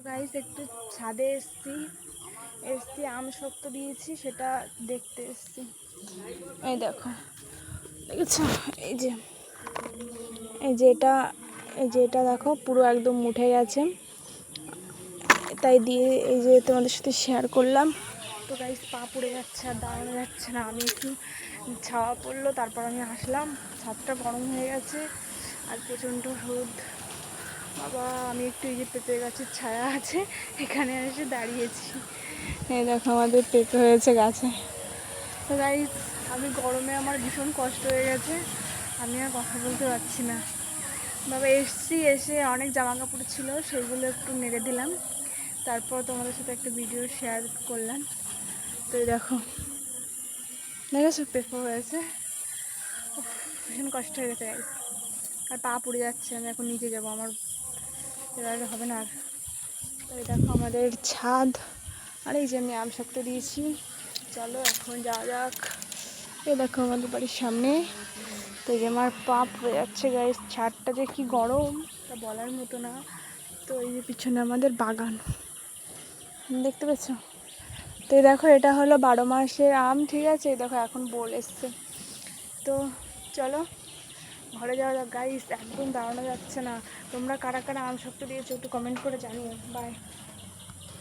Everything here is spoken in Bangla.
গাইস একটু ছাদে এসছি আম শক্ত দিয়েছি সেটা দেখতে এসছি। এই দেখো, দেখেছো? এই যে এই যে এটা এই যে এটা দেখো পুরো একদম উঠে গেছে, তাই দিয়ে এই যে তোমাদের সাথে শেয়ার করলাম। তো গাইস পা পড়ে যাচ্ছে আর দাঁড়ানো যাচ্ছে না। আমি একটু ছাওয়া পড়লো, তারপর আমি আসলাম। ছাদটা গরম হয়ে গেছে আর প্রচণ্ড রোদ। বাবা, আমি একটু এই যে পেঁপে গাছের ছায়া আছে এখানে এসে দাঁড়িয়েছি। এই দেখো আমাদের পেঁপে হয়েছে গাছে। তো গাইস আমি গরমে আমার ভীষণ কষ্ট হয়ে গেছে, আমি আর কথা বলতে পারছি না। বাবা এসে অনেক জামা কাপড় ছিল সেগুলো একটু নেড়ে দিলাম, তারপর তোমাদের সাথে একটা ভিডিও শেয়ার করলাম। তো দেখো, দেখেছো পেঁপে হয়েছে। ভীষণ কষ্ট হয়ে গেছে গাইস, আর পা পুড়ে যাচ্ছে। আমি এখন নিচে যাবো, আমার এবার হবে না আর। তো দেখো আমাদের ছাদ, আর এই যে আমি আম শক্ত দিয়েছি। চলো এখন যাওয়া যাক। এই দেখো আমাদের বাড়ির সামনে। তো এই যে আমার পা পড়ে যাচ্ছে গাইস, ছাদটা যে কি গরম তা বলার মতো না। তো এই যে পিছনে আমাদের বাগান দেখতে পাচ্ছ। তো এই দেখো এটা হলো 12 মাসের আম, ঠিক আছে? এই দেখো এখন বোল এসছে। তো চলো ঘরে যাওয়া যাক গাইস, একদম দাঁড়ানো যাচ্ছে না। তোমরা কারা কারা আম শক্ত দিয়েছো একটু কমেন্ট করে জানিও। বাই।